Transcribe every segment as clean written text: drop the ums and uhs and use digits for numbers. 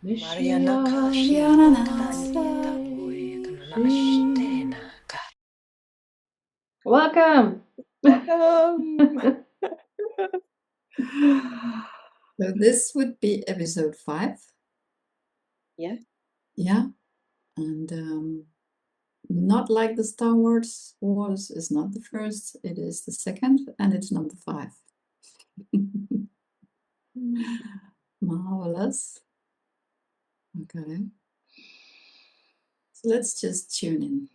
Marianaka Welcome. So this would be episode 5. Yeah. Yeah. And not like the Star Wars is not the first, it is the second, and it's number 5. Marvelous. Okay. So let's just tune in.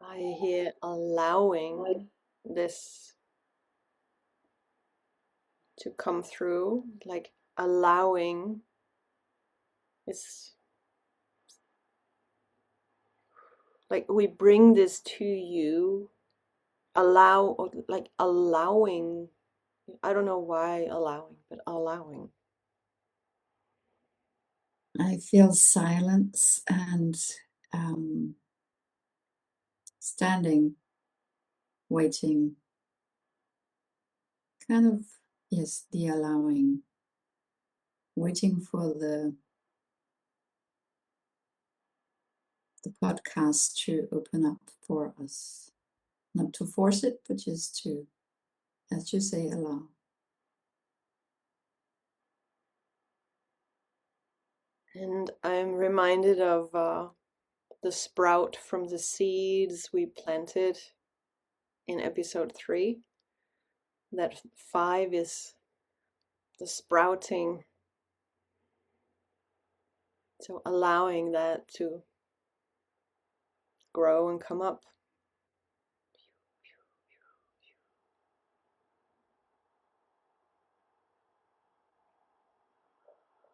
I hear allowing this to come through, like allowing is like we bring this to you, like allowing. I don't know why allowing, but allowing. I feel silence and standing, waiting, kind of, yes, the allowing, waiting for the podcast to open up for us. Not to force it, but just to, as you say, allow. And I'm reminded of the sprout from the seeds we planted in episode 3. That 5 is the sprouting. So allowing that to grow and come up.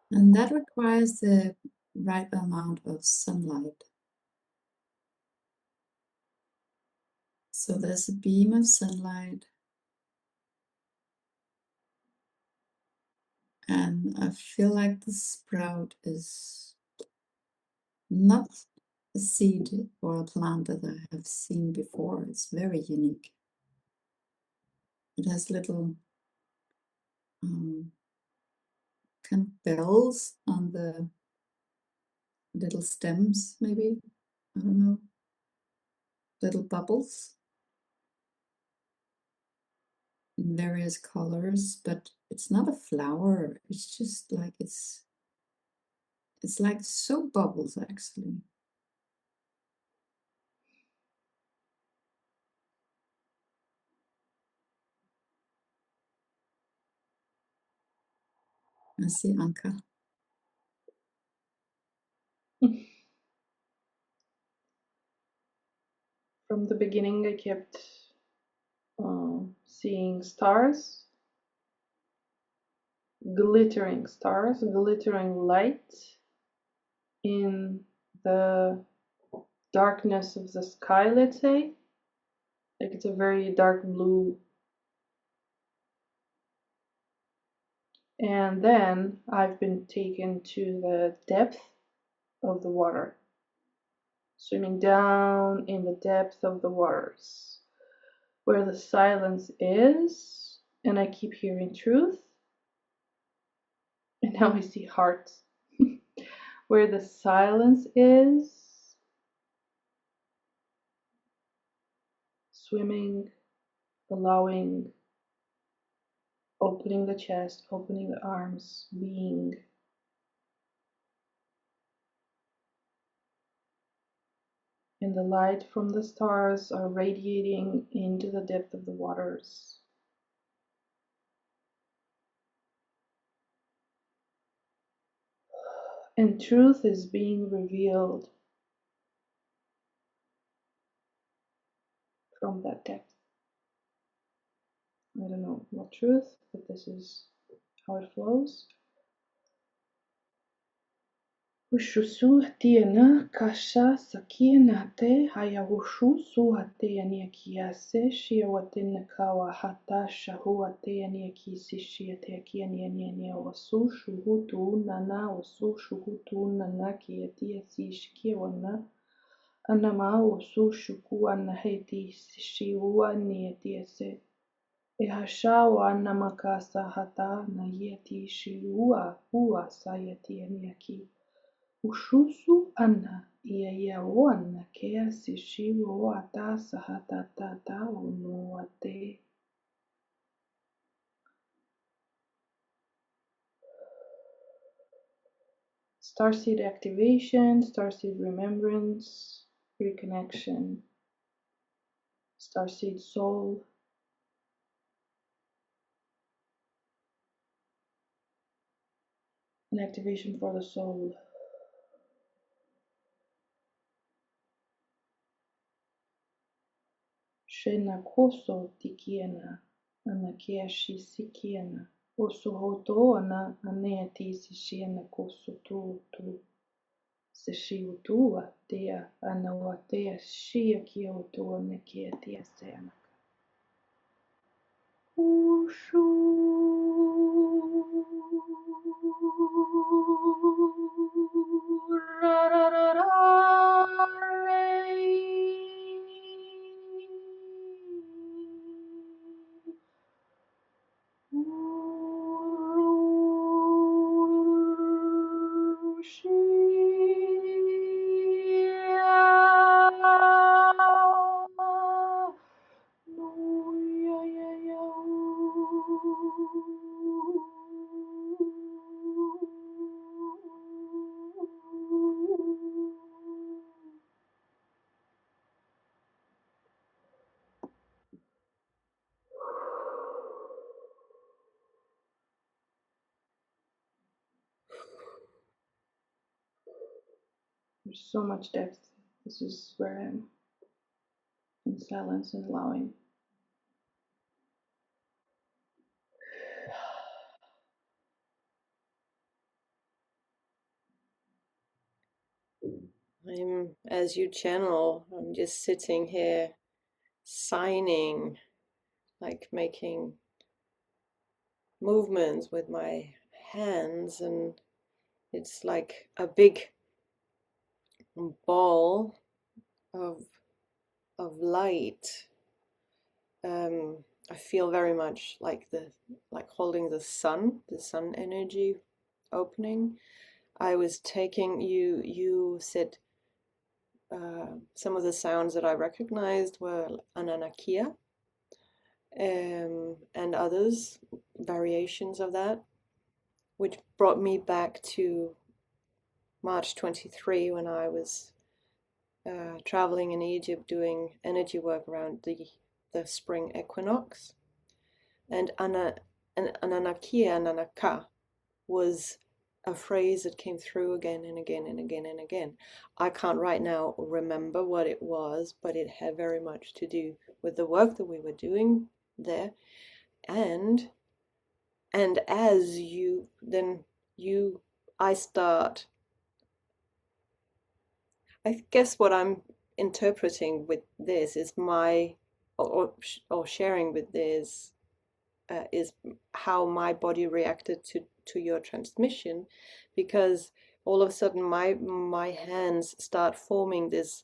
And that requires the right amount of sunlight. So there's a beam of sunlight, and I feel like the sprout is not a seed or a plant that I have seen before. It's very unique. It has little kind of bells on the little stems, maybe. I don't know. Little bubbles in various colors, but it's not a flower. It's just like it's like soap bubbles, actually. I see Anka. From the beginning, I kept seeing stars, glittering light in the darkness of the sky, let's say. Like it's a very dark blue. And then I've been taken to the depth of the water, swimming down in the depth of the waters, where the silence is, and I keep hearing truth. And now I see hearts. Where the silence is, swimming, allowing, opening the chest, opening the arms, being. And the light from the stars are radiating into the depth of the waters. And truth is being revealed from that depth. I don't know what truth, but this is how it flows. Ushusu tiena kasha sakiena te hayawushu suhate aniakiase shiawatena kawa hata shahuate aniakisi shiate akianiania wasu shuhutu nana wasu shuhutu nana kiatia si shikiwana anama wasu shuku anaheti shiwa niatiase ehashawa namakasa hata nayeti shiwa huwa sayati aniaki Ushusu ana iayaoana kea sishiwo ata sahatata unuate. Starseed activation, starseed remembrance, reconnection, starseed soul, an activation for the soul. Shena koso tikiena, anakia shisikiena, osohoto ana aneati sishiena koso tu. Seshiutua tea anawatea shia kiotua nekia tea sena. Ushu There's so much depth. This is where I'm in silence and allowing. As you channel, I'm just sitting here signing, like making movements with my hands, and it's like a big ball of light. I feel very much like holding the sun energy opening. I was taking you said some of the sounds that I recognized were Ananakia, and others, variations of that, which brought me back to March 23 when I was traveling in Egypt doing energy work around the spring equinox. And Ananakia, Ananaka was a phrase that came through again and again and again and again. I can't right now remember what it was, but it had very much to do with the work that we were doing there. And as I guess what I'm interpreting with this is or sharing with this is how my body reacted to your transmission, because all of a sudden my hands start forming this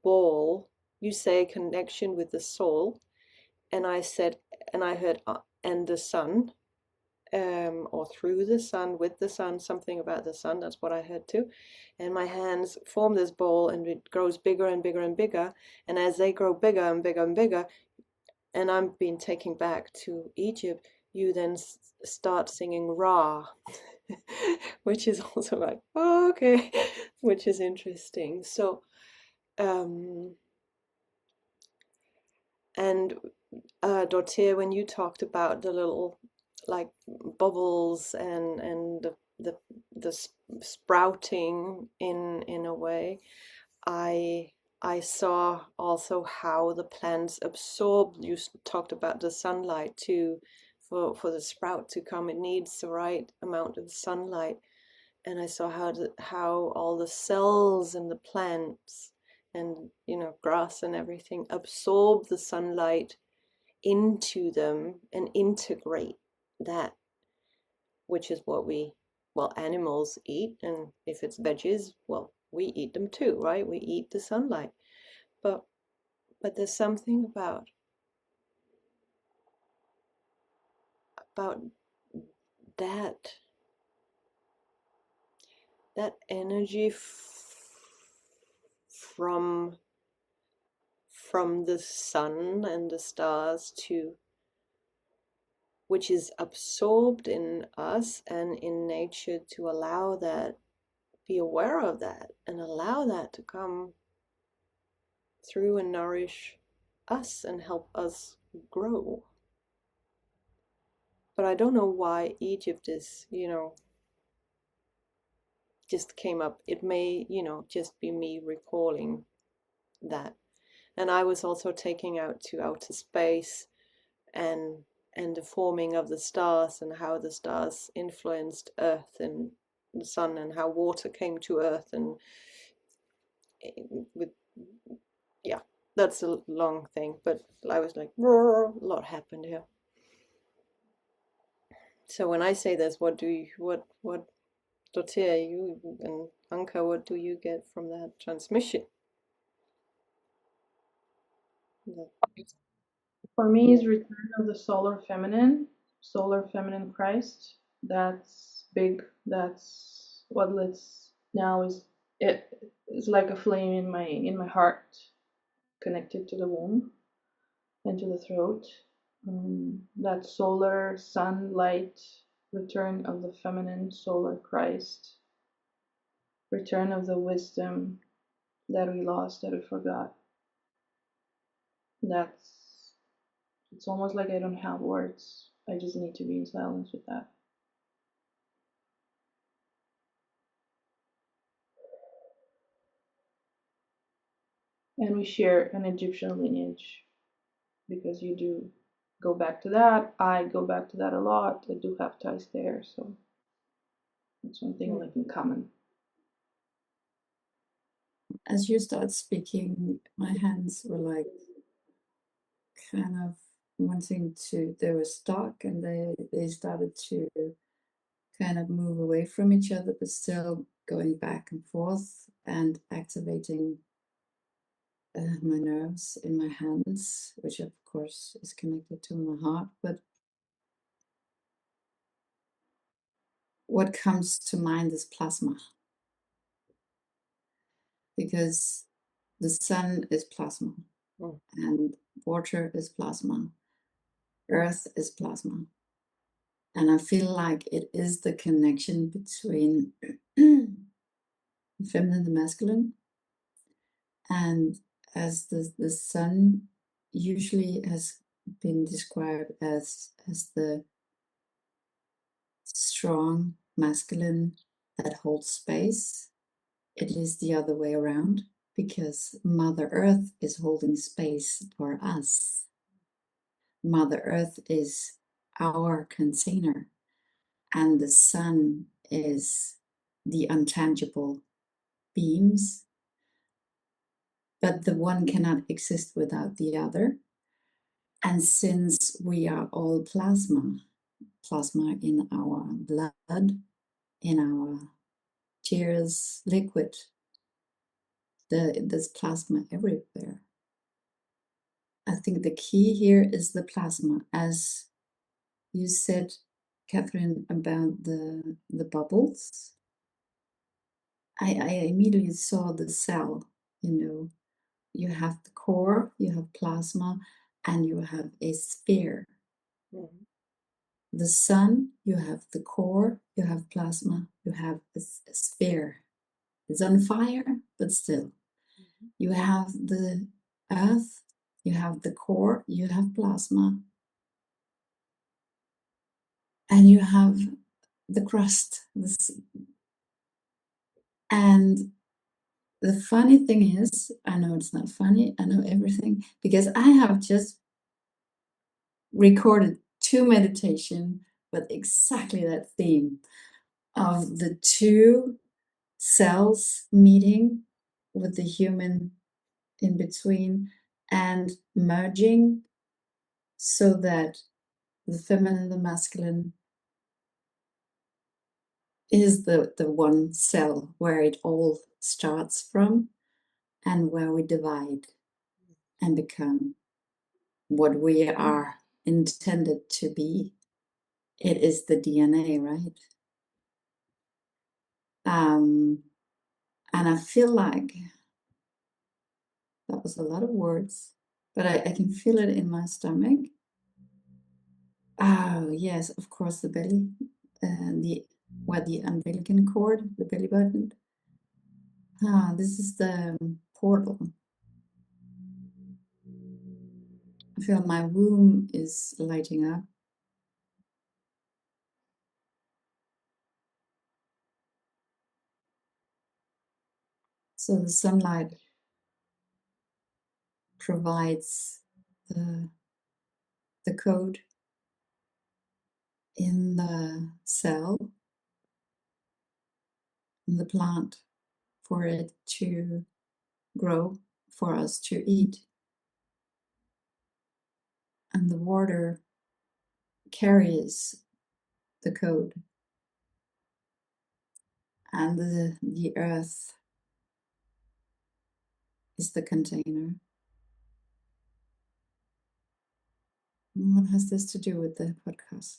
ball. You say connection with the soul, and I heard and the sun, or through the sun, with the sun, something about the sun. That's what I heard too. And my hands form this ball, and it grows bigger and bigger and bigger. And as they grow bigger and bigger and bigger, and I'm being taken back to Egypt, you then start singing Ra, which is also like, oh, okay, which is interesting. So, and Dortier, when you talked about the little like bubbles and the sprouting in a way, I saw also how the plants absorb. You talked about the sunlight too. For the sprout to come, it needs the right amount of sunlight. And I saw how all the cells in the plants and grass and everything absorb the sunlight into them and integrate that, which is what animals eat. And if it's veggies, well, we eat them too, right? We eat the sunlight. But there's something about that energy from the sun and the stars which is absorbed in us and in nature, to allow that, be aware of that, and allow that to come through and nourish us and help us grow. But I don't know why Egypt is, just came up. It may, just be me recalling that. And I was also taking out to outer space and the forming of the stars and how the stars influenced Earth and the sun and how water came to Earth and with that's a long thing, but I was like, a lot happened here. So when I say this, what Dortier, you and Anka, what do you get from that transmission? For me, it's return of the solar feminine Christ. That's big. That's what lets now is it. It's like a flame in my heart, connected to the womb and to the throat. That solar sunlight, return of the feminine solar Christ, return of the wisdom that we lost, that we forgot. It's almost like I don't have words. I just need to be in silence with that. And we share an Egyptian lineage, because you do go back to that. I go back to that a lot. I do have ties there, so it's one thing like in common. As you start speaking, my hands were like kind of wanting to, they were stuck and they started to kind of move away from each other, but still going back and forth and activating my nerves in my hands, which of course is connected to my heart. But what comes to mind is plasma, because the sun is plasma, and water is plasma, earth is plasma. And I feel like it is the connection between the feminine and the masculine. And as the sun usually has been described as the strong masculine that holds space, it is the other way around, because Mother Earth is holding space for us. Mother Earth is our container, and the sun is the untangible beams. But the one cannot exist without the other. And since we are all plasma in our blood, in our tears, liquid, there's plasma everywhere. I think the key here is the plasma, as you said, Catherine, about the bubbles. I immediately saw the cell. You have the core, you have plasma, and you have a sphere. the sun, you have the core, you have plasma, you have a sphere. It's on fire, but still. You have the earth, you have the core, you have plasma, and you have the crust. And the funny thing is, I know it's not funny, I know everything, because I have just recorded 2 meditation with exactly that theme of the 2 cells meeting with the human in between and merging so that the feminine and the masculine is the one cell where it all starts from and where we divide and become what we are intended to be. It is the DNA, right? And I feel like that was a lot of words, but I can feel it in my stomach. Oh, yes, of course, the belly, where the umbilical cord, the belly button. This is the portal. I feel my womb is lighting up. So the sunlight provides the code in the cell, in the plant, for it to grow, for us to eat. And the water carries the code. And the earth is the container. And what has this to do with the podcast?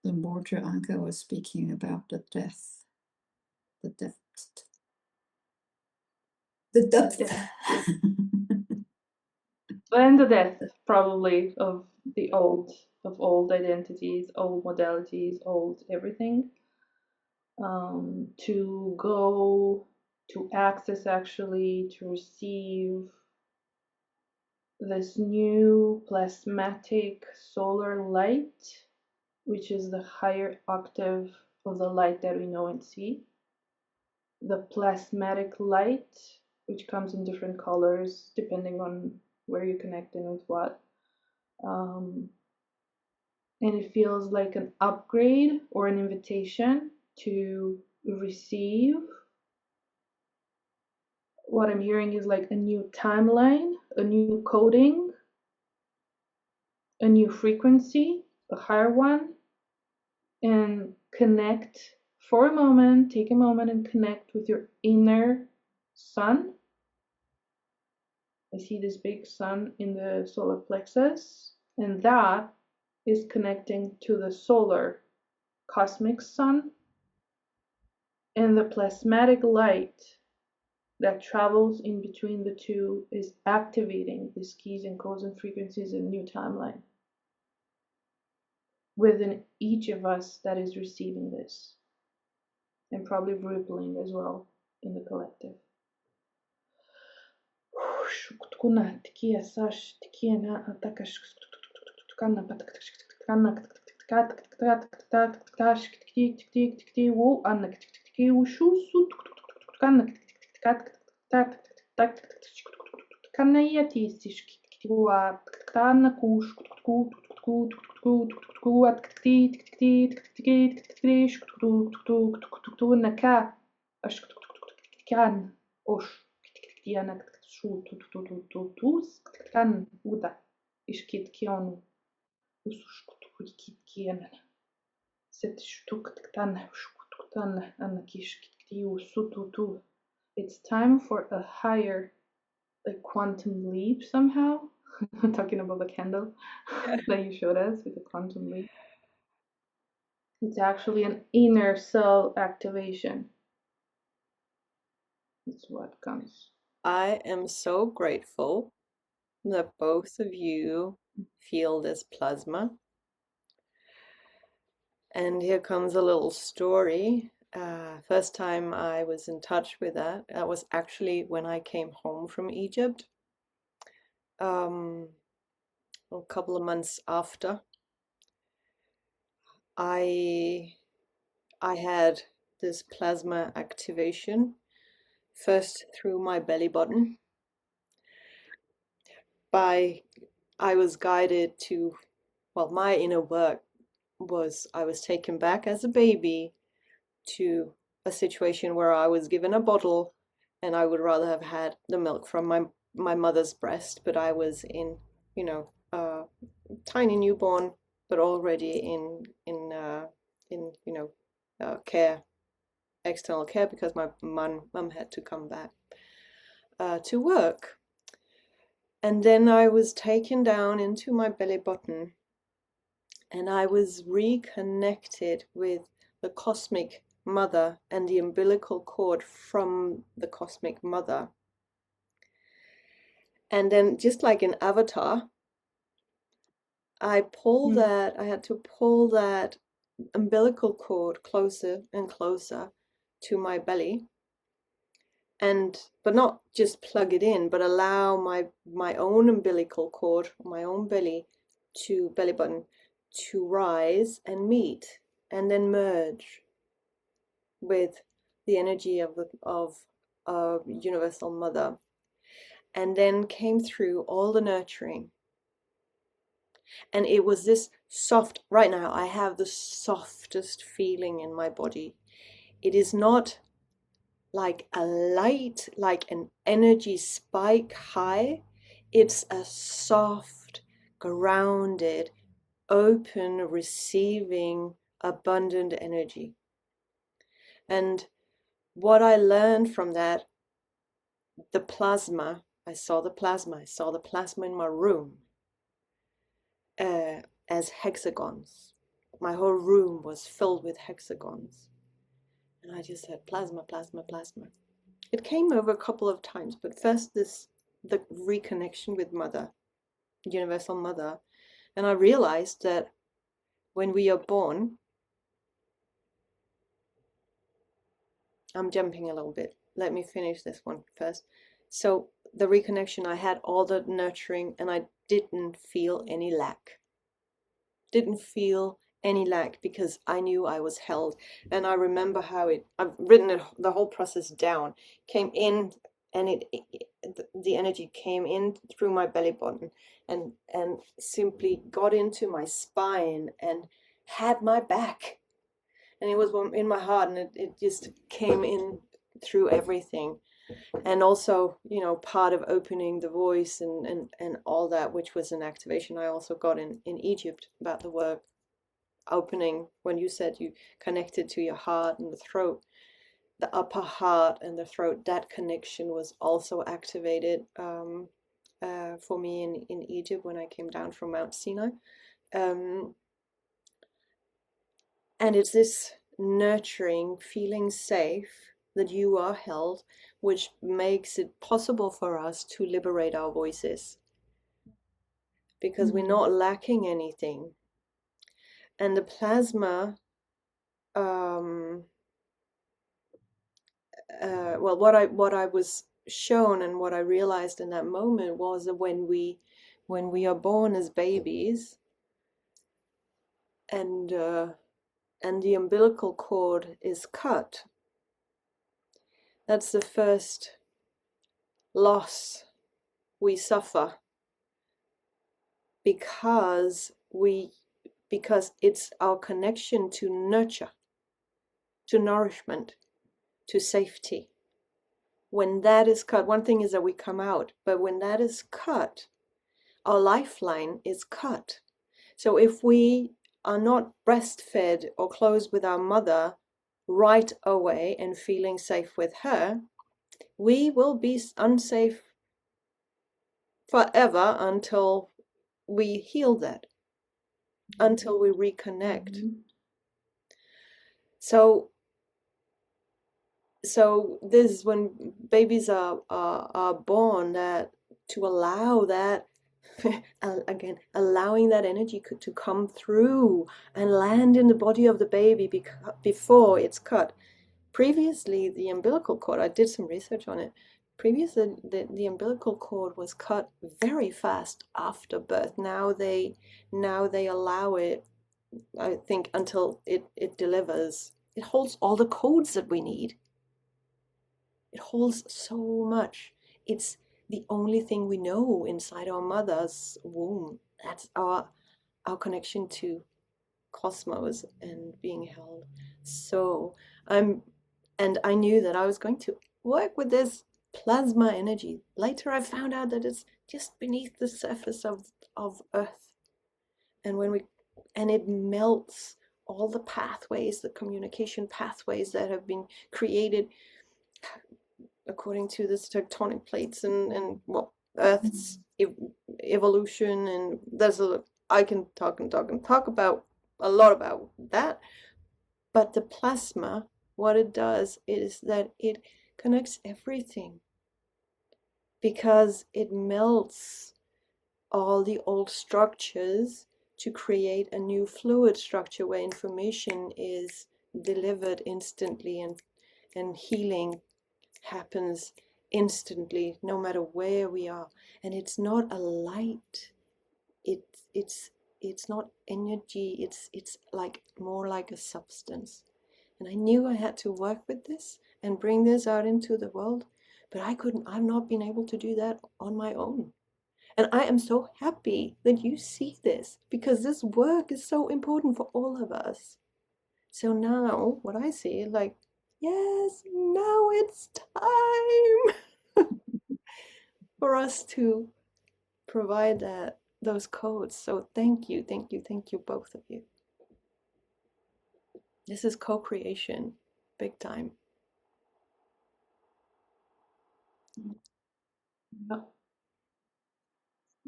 The border Anka was speaking about the depth. The depth. The depth. And the death, probably, of old identities, old modalities, old everything. To go to access, actually, to receive this new plasmatic solar light, which is the higher octave of the light that we know and see. The plasmatic light, which comes in different colors depending on where you're connecting with what. And it feels like an upgrade or an invitation to receive. What I'm hearing is like a new timeline, a new coding, a new frequency, a higher one, and connect for a moment, take a moment and connect with your inner sun. I see this big sun in the solar plexus, and that is connecting to the solar cosmic sun, and the plasmatic light that travels in between the two is activating these keys and codes and frequencies in new timeline within each of us that is receiving this, and probably rippling as well in the collective. It's time for a higher, like, quantum leap somehow. Talking about the candle that you showed us with the quantum leap. It's actually an inner cell activation It's what comes. I am so grateful that both of you feel this plasma. And here comes a little story. First time I was in touch with that was actually when I came home from Egypt, a couple of months after. I had this plasma activation first through my belly button. I was guided to, well, my inner work was I was taken back as a baby to a situation where I was given a bottle and I would rather have had the milk from my mother's breast, but I was in, tiny newborn, but already in care, external care, because my mum had to come back to work. And then I was taken down into my belly button and I was reconnected with the cosmic mother and the umbilical cord from the cosmic mother. And then, just like an avatar, I had to pull that umbilical cord closer and closer to my belly. But not just plug it in, but allow my own umbilical cord, my own belly button to rise and meet and then merge with the energy of Universal Mother, and then came through all the nurturing. And it was this soft, right now I have the softest feeling in my body. It is not like a light, like an energy spike high. It's a soft, grounded, open, receiving, abundant energy. And what I learned from that, the plasma, I saw the plasma in my room as hexagons. My whole room was filled with hexagons. And I just said, plasma, plasma, plasma. It came over a couple of times, but first the reconnection with Mother, Universal Mother. And I realized that when we are born, I'm jumping a little bit. Let me finish this one first. So the reconnection, I had all the nurturing and I didn't feel any lack. Didn't feel any lack because I knew I was held. And I remember how I've written the whole process down, came in, and the energy came in through my belly button and simply got into my spine and had my back. And it was in my heart, and it just came in through everything. And also, part of opening the voice and all that, which was an activation I also got in Egypt about the work. Opening, when you said you connected to your heart and the throat, the upper heart and the throat, that connection was also activated for me in Egypt when I came down from Mount Sinai. And it's this nurturing, feeling safe, that you are held, which makes it possible for us to liberate our voices, because we're not lacking anything. And the plasma, well, what I was shown and what I realized in that moment was that when we are born as babies, and the umbilical cord is cut, that's the first loss we suffer, because it's our connection to nurture, to nourishment, to safety. When that is cut, one thing is that we come out, but when that is cut, our lifeline is cut. So if we are not breastfed or close with our mother right away and feeling safe with her, we will be unsafe forever until we heal that, until we reconnect. So so this is when babies are born, that to allow that again, allowing that energy to come through and land in the body of the baby before it's cut. Previously, the umbilical cord, I did some research on it. Previously, the umbilical cord was cut very fast after birth. Now they allow it, I think, until it delivers. It holds all the codes that we need. It holds so much. It's the only thing we know inside our mother's womb. That's our connection to cosmos and being held. So and I knew that I was going to work with this plasma energy. Later I found out that it's just beneath the surface of Earth. And it melts all the pathways, the communication pathways that have been created according to this tectonic plates and well, Earth's evolution. And I can talk about a lot about that. But the plasma, what it does is that it connects everything, because it melts all the old structures to create a new fluid structure where information is delivered instantly, and healing happens instantly, no matter where we are. And it's not a light, it's not energy, it's like more like a substance. And I knew I had to work with this and bring this out into the world, but I've not been able to do that on my own. And I am so happy that you see this, because this work is so important for all of us. So now what I see is like, yes, now it's time for us to provide those codes. So thank you, both of you. This is co-creation, big time. Yeah.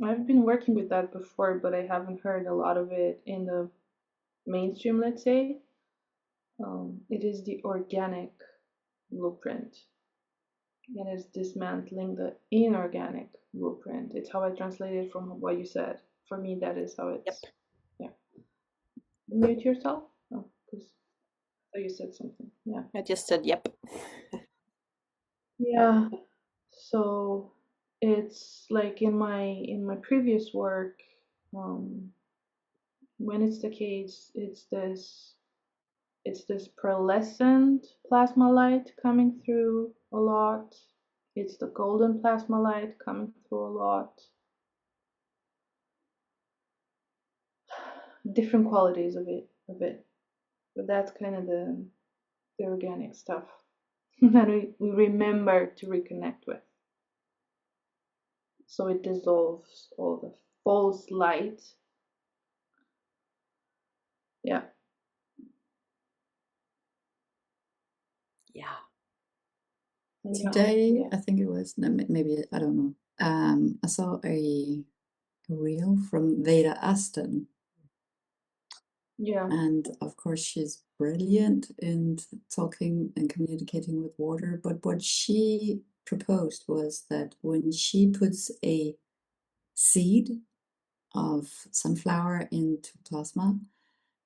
I've been working with that before, but I haven't heard a lot of it in the mainstream, let's say. It is the organic blueprint. It is dismantling the inorganic blueprint. It's how I translated from what you said. For me, that is how it's. Yep. Yeah. Mute yourself? No, because you said something. Yeah. I just said yep. Yeah. So it's like in my previous work, when it's the case, it's this pearlescent plasma light coming through a lot. It's the golden plasma light coming through a lot. Different qualities of it. But that's kind of the organic stuff that we remember to reconnect with. So it dissolves all the false light. Yeah. Yeah. Today, I think it was, maybe, I don't know. I saw a reel from Veda Aston. Yeah. And of course, she's brilliant in talking and communicating with water. But what she proposed was that when she puts a seed of sunflower into plasma,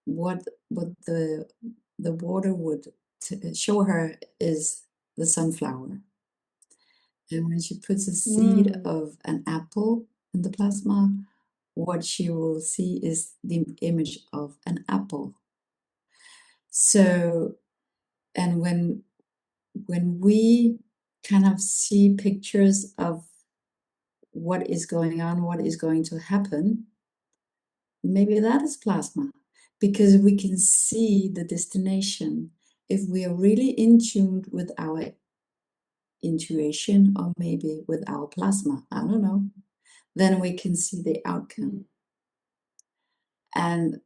what the water would show her is the sunflower. And when she puts a seed of an apple in the plasma, what she will see is the image of an apple. So, and when we kind of see pictures of what is going on, what is going to happen, maybe that is plasma, because we can see the destination. If we are really in tune with our intuition, or maybe with our plasma, I don't know, then we can see the outcome. And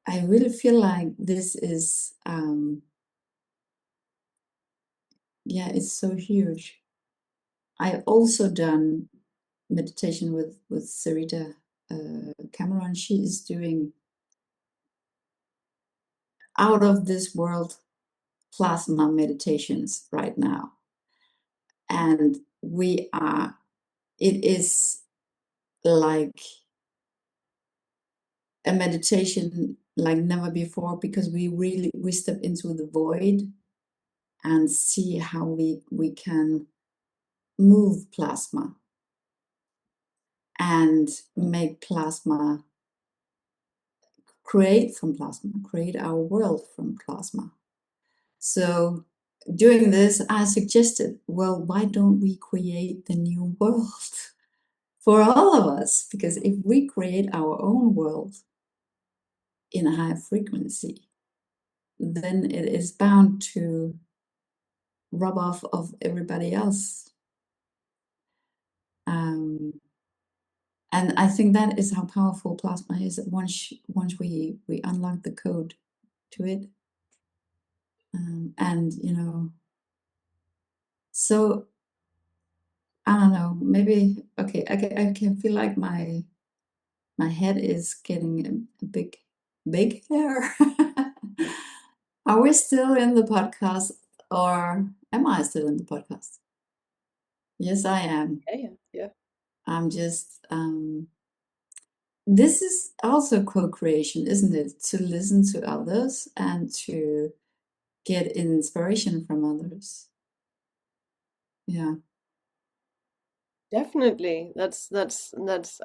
I really feel like this is, yeah, it's so huge. I've also done meditation with Sarita Cameron. She is doing out of this world plasma meditations right now. And it is like a meditation like never before, because we step into the void and see how we can move plasma and make plasma, create our world from plasma. So doing this, I suggested, well, why don't we create the new world for all of us? Because if we create our own world in a high frequency, then it is bound to rub off of everybody else. And I think that is how powerful plasma is. Once we unlock the code to it, and so I don't know. Maybe okay. I can feel like my head is getting a big hair. Are we still in the podcast, or am I still in the podcast? Yes, I am. Yeah. I'm just this is also co-creation, isn't it? To listen to others and to get inspiration from others. Yeah. Definitely. That's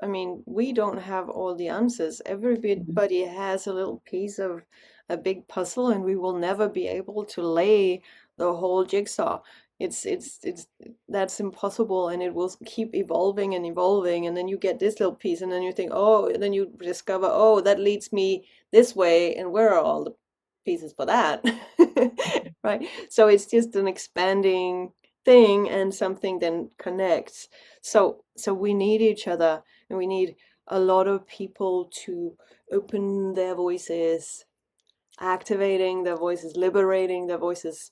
I mean, we don't have all the answers. Everybody has a little piece of a big puzzle, and we will never be able to lay the whole jigsaw. It's that's impossible, and it will keep evolving and evolving, and then you get this little piece, and then you think, oh, and then you discover, oh, that leads me this way, and where are all the pieces for that? Right? So it's just an expanding thing, and something then connects. So we need each other, and we need a lot of people to open their voices, activating their voices, liberating their voices,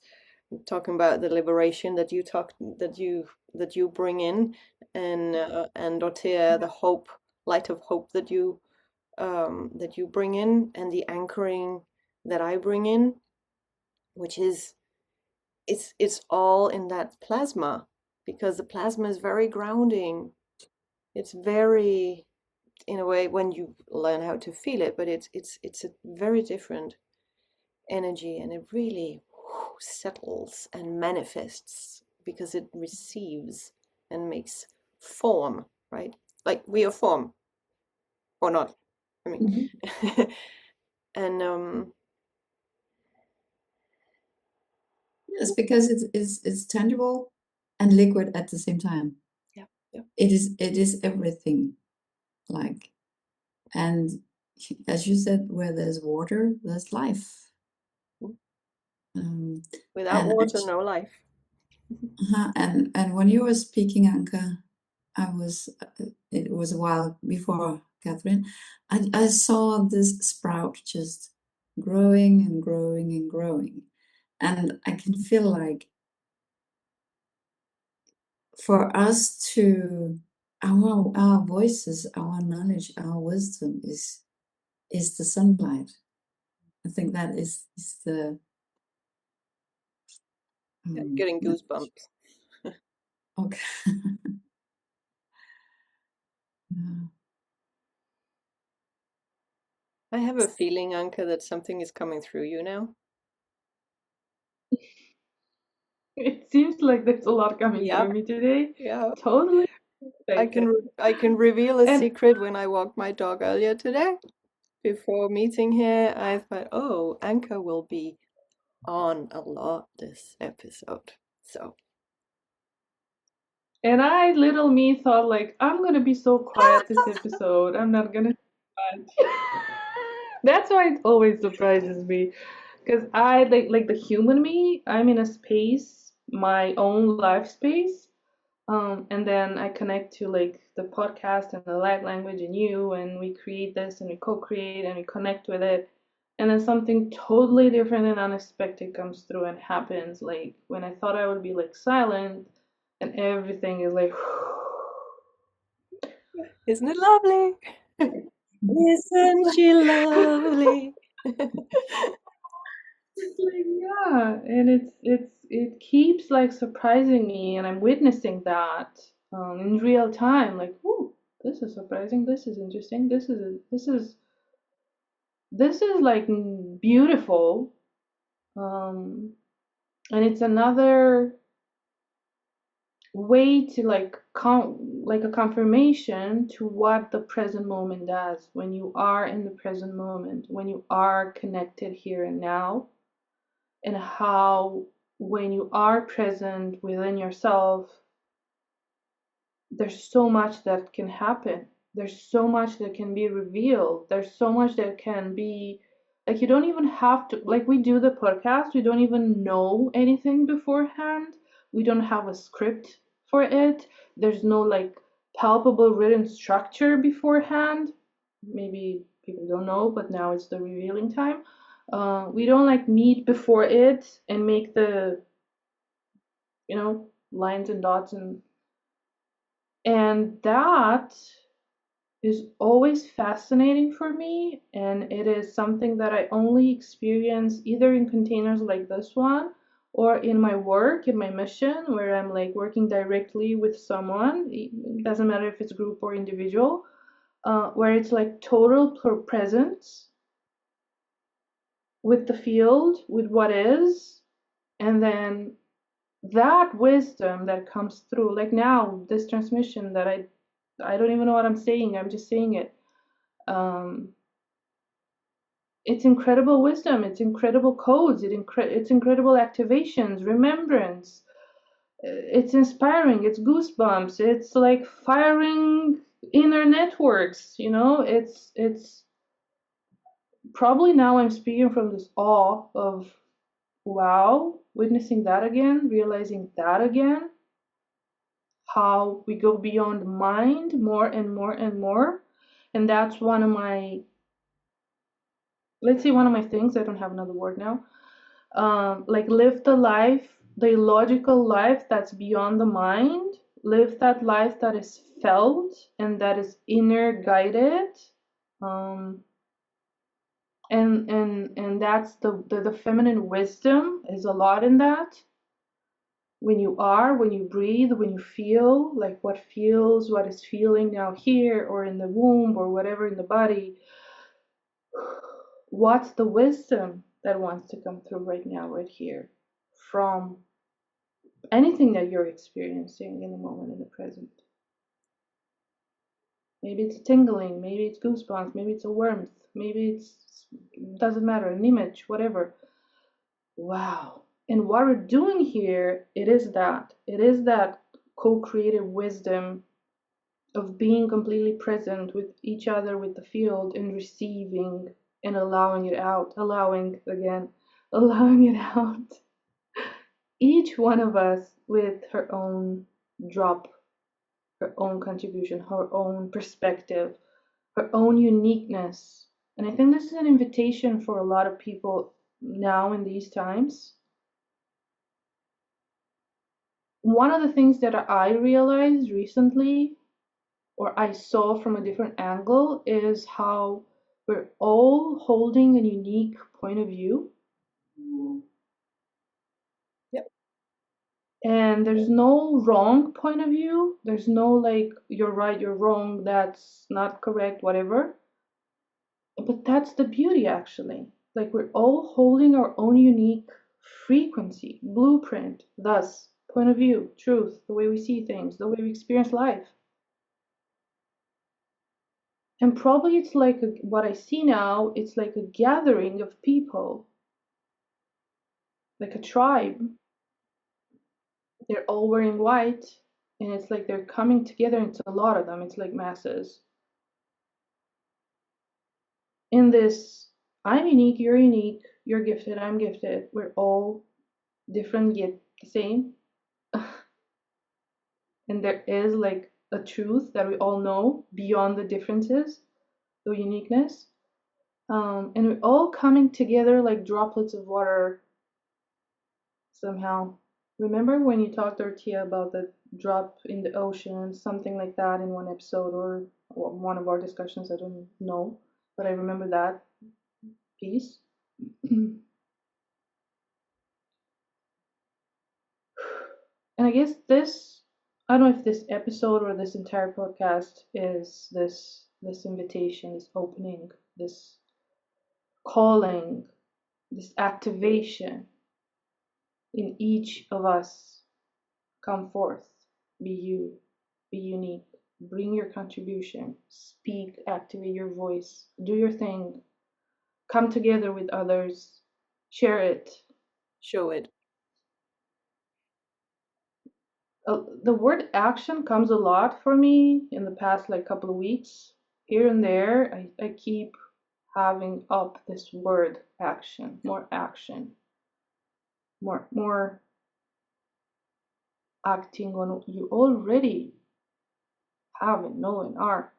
talking about the liberation that you bring in, and Dorothea, the hope, light of hope that you bring in, and the anchoring that I bring in, which is it's all in that plasma, because the plasma is very grounding. It's very, in a way, when you learn how to feel it, but it's a very different energy, and it really settles and manifests because it receives and makes form, right? Like we are form, or not. I mean, and Yes, because it's tangible and liquid at the same time. yeah. It is everything, like, and as you said, where there's water, there's life. Without water, no life. And when you were speaking, Anka, it was a while before Catherine, I saw this sprout just growing and growing and growing. And I can feel like for us to, our voices, our knowledge, our wisdom is the sunlight. I think that is the Getting goosebumps. okay. Yeah. I have a feeling, Anka, that something is coming through you now. It seems like there's a lot coming through me today. Yeah. Totally. I can reveal a secret. When I walked my dog earlier today, before meeting here, I thought, oh, Anka will be on a lot this episode. So. And I, little me, thought like, I'm gonna be so quiet this episode. I'm not gonna say much. That's why it always surprises me, because I like the human me. I'm in a space, my own life space, and then I connect to like the podcast and the light language and you, and we create this and we co-create and we connect with it, and then something totally different and unexpected comes through and happens. Like when I thought I would be like silent, and everything is like. Isn't it lovely? Isn't she lovely? It's like, yeah, and it keeps like surprising me, and I'm witnessing that in real time. Like, ooh, this is surprising. This is interesting. This is like beautiful. Um, and it's another way to like like a confirmation to what the present moment does when you are in the present moment, when you are connected here and now, and how when you are present within yourself, there's so much that can happen. There's so much that can be revealed. There's so much that can be like, you don't even have to, like, we do the podcast, we don't even know anything beforehand. We don't have a script for it. There's no like palpable written structure beforehand. Maybe people don't know, but now it's the revealing time. We don't like meet before it and make the, lines and dots, and that is always fascinating for me, and it is something that I only experience either in containers like this one or in my work, in my mission, where I'm like working directly with someone. It doesn't matter if it's group or individual, where it's like total presence with the field, with what is, and then that wisdom that comes through, like now this transmission that I don't even know what I'm saying, I'm just saying it. It's incredible wisdom, it's incredible codes, it's incredible activations, remembrance. It's inspiring, it's goosebumps, it's like firing inner networks, it's probably now I'm speaking from this awe of wow, witnessing that again, realizing that again, how we go beyond mind more and more and more. And that's one of my, let's say, one of my things, I don't have another word now, like live the life, the illogical life that's beyond the mind, live that life that is felt and that is inner guided. um, and that's the feminine wisdom is a lot in that. When you breathe, when you feel, like what is feeling now here or in the womb or whatever in the body, what's the wisdom that wants to come through right now, right here, from anything that you're experiencing in the moment, in the present. Maybe it's tingling, maybe it's goosebumps, maybe it's a warmth, maybe it doesn't matter, an image, whatever. Wow. And what we're doing here, it is that co-creative wisdom of being completely present with each other, with the field, and receiving and allowing it out, allowing it out. Each one of us with her own drop, her own contribution, her own perspective, her own uniqueness. And I think this is an invitation for a lot of people now in these times. One of the things that I realized recently, or I saw from a different angle, is how we're all holding a unique point of view. Yep. And there's no wrong point of view. There's no like, you're right, you're wrong, that's not correct, whatever. But that's the beauty, actually. Like, we're all holding our own unique frequency, blueprint, thus, point of view, truth, the way we see things, the way we experience life. And probably it's like what I see now, it's like a gathering of people, like a tribe. They're all wearing white, and it's like they're coming together. It's a lot of them, it's like masses. In this, I'm unique, you're gifted, I'm gifted. We're all different yet the same. And there is like a truth that we all know beyond the differences, the uniqueness. And we're all coming together like droplets of water somehow. Remember when you talked, Ortia, about the drop in the ocean, something like that in one episode or one of our discussions? I don't know, but I remember that piece. And I guess this, I don't know if this episode or this entire podcast is this invitation, this opening, this calling, this activation in each of us. Come forth, be you, be unique, bring your contribution, speak, activate your voice, do your thing, come together with others, share it. Show it. The word action comes a lot for me in the past like couple of weeks. Here and there, I keep having up this word action, more acting on what you already have and know and are.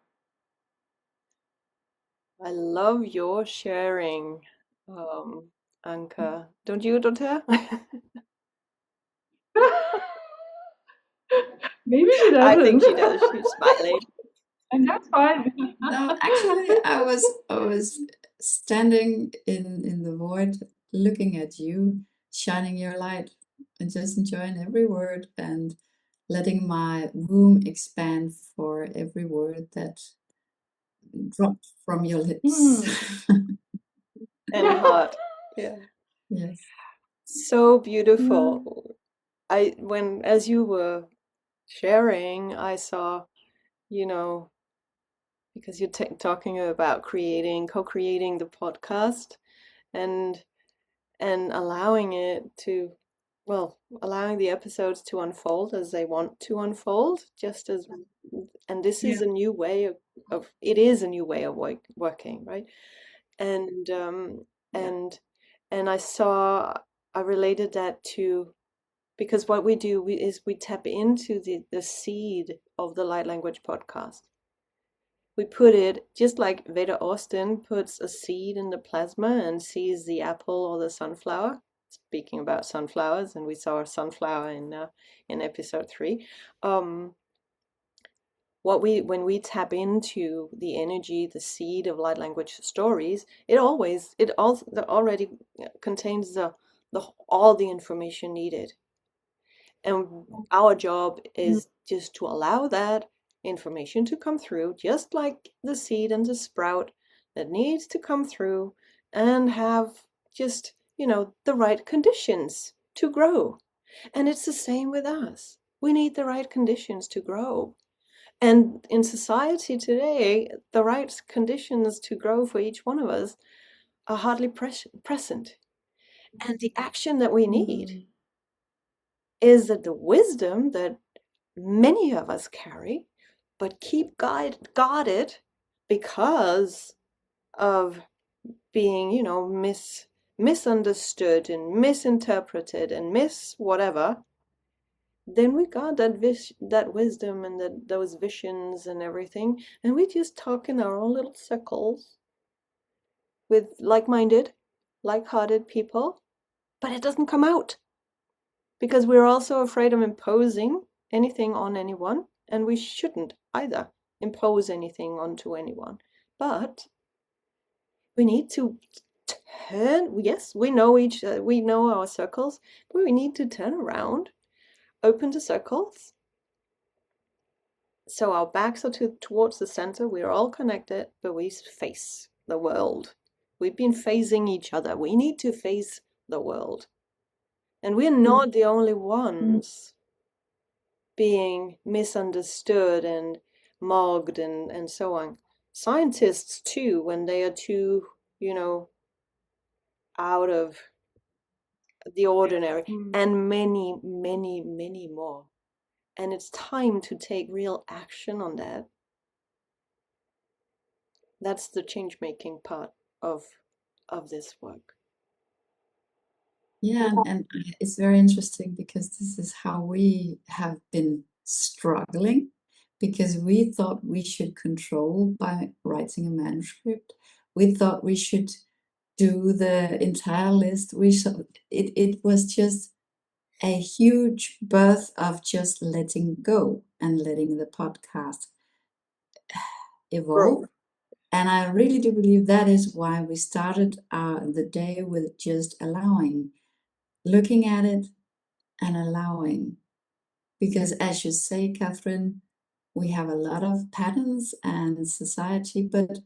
I love your sharing, Anka. Don't you, Dorothea? Maybe she doesn't. I think she does. She's smiling. And that's fine. No, actually, I was standing in the void, looking at you, shining your light, and just enjoying every word and letting my womb expand for every word that dropped from your lips. And heart. Yeah. Yes. So beautiful. As you were sharing, I saw, you know, because you're talking about co-creating the podcast and allowing it to, well, allowing the episodes to unfold as they want to unfold, just as, and this is a new way of it is a new way of working, right? And and I related that to, because what we do is we tap into the seed of the Light Language podcast. We put it, just like Veda Austin puts a seed in the plasma and sees the apple or the sunflower. Speaking about sunflowers, and we saw a sunflower in episode 3. When we tap into the energy, the seed of Light Language stories, it already contains all the information needed. And our job is just to allow that information to come through, just like the seed and the sprout that needs to come through and have just, the right conditions to grow. And it's the same with us. We need the right conditions to grow. And in society today, the right conditions to grow for each one of us are hardly present. And the action that we need is that the wisdom that many of us carry, but keep guarded because of being, misunderstood and misinterpreted and whatever. Then we got that wisdom and those visions and everything, and we just talk in our own little circles with like-minded, like-hearted people, but it doesn't come out because we're also afraid of imposing anything on anyone, and we shouldn't either impose anything onto anyone. But we need to turn. Yes, we know our circles, but we need to turn around, open the circles, so our backs are towards the center. We're all connected, but we face the world. We've been facing each other. We need to face the world. And we're not the only ones being misunderstood and mocked and so on. Scientists too, when they are too, out of the ordinary, and many, many, many more. And it's time to take real action on that. That's the change-making part of this work. Yeah, and it's very interesting because this is how we have been struggling, because we thought we should control by writing a manuscript. We thought we should do the entire list. It was just a huge birth of just letting go and letting the podcast evolve. And I really do believe that is why we started the day with just allowing, looking at it and allowing. Because as you say, Catherine, we have a lot of patterns and society, but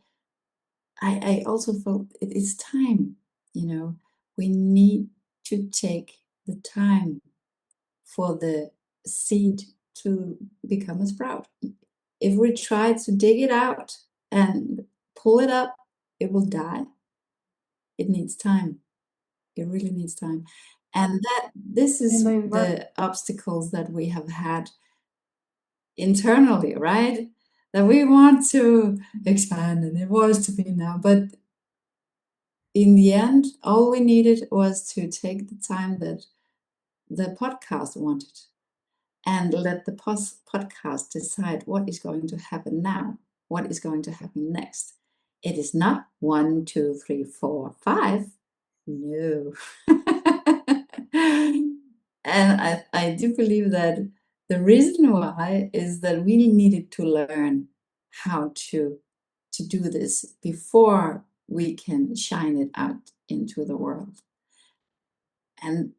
I also felt it is time, we need to take the time for the seed to become a sprout. If we try to dig it out and pull it up, it will die. It needs time. It really needs time. And this is the obstacles that we have had internally, right? That we want to expand and it was to be now. But in the end, all we needed was to take the time that the podcast wanted and let the podcast decide what is going to happen now, what is going to happen next. It is not 1, 2, 3, 4, 5. No. And I do believe that the reason why is that we needed to learn how to do this before we can shine it out into the world and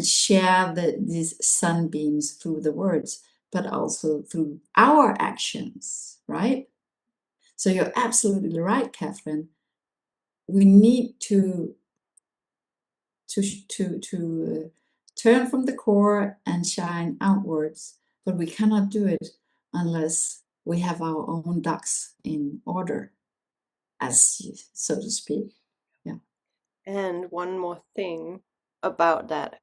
share these sunbeams through the words, but also through our actions, right? So you're absolutely right, Catherine. We need to turn from the core and shine outwards, but we cannot do it unless we have our own ducks in order, so to speak. Yeah. And one more thing about that,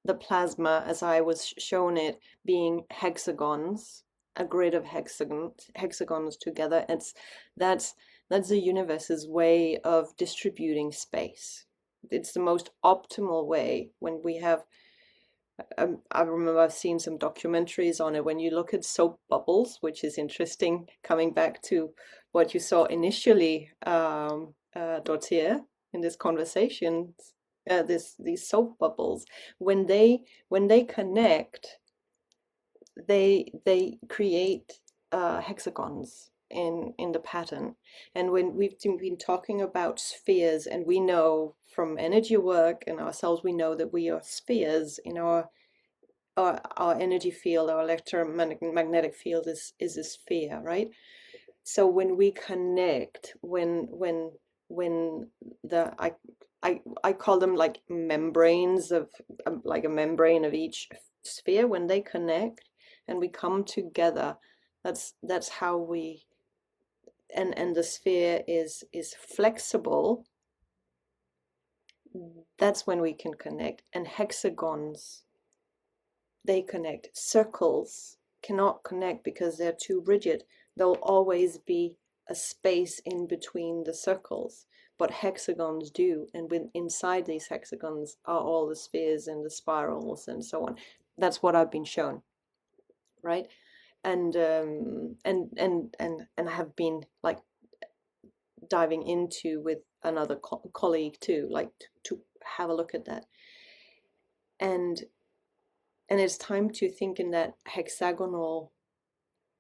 the plasma, as I was shown it, being hexagons, a grid of hexagons together. That's the universe's way of distributing space. It's the most optimal way when we have. I remember I've seen some documentaries on it. When you look at soap bubbles, which is interesting, coming back to what you saw initially, Dortier, in this conversation, these soap bubbles, when they connect, they create hexagons in the pattern. And when we've been talking about spheres, and we know from energy work and ourselves, we know that we are spheres in our energy field. Our electromagnetic field is a sphere, right? So when we connect, when the I call them like membranes of like a membrane of each sphere, when they connect and we come together, that's how we, and the sphere is flexible. That's when we can connect. And hexagons, they connect. Circles cannot connect because they're too rigid. There'll always be a space in between the circles, but hexagons do. And inside these hexagons are all the spheres and the spirals and so on. That's what I've been shown, right? And I have been like diving into with another colleague too, like to have a look at that. And it's time to think in that hexagonal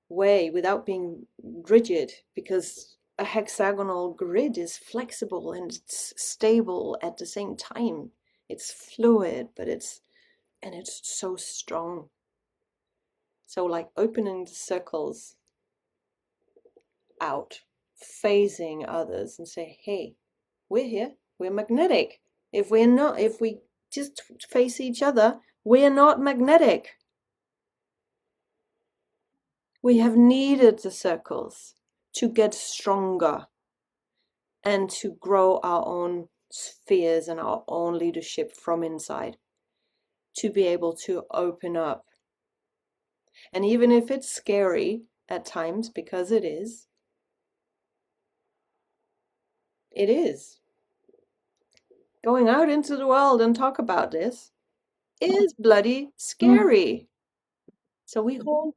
way without being rigid, because a hexagonal grid is flexible and it's stable at the same time. It's fluid, but it's so strong. So like opening the circles out, phasing others and say, hey, we're here, we're magnetic. If we just face each other, we're not magnetic. We have needed the circles to get stronger and to grow our own spheres and our own leadership from inside, to be able to open up. And even if it's scary at times, because it is, going out into the world and talk about this is bloody scary. So we hold.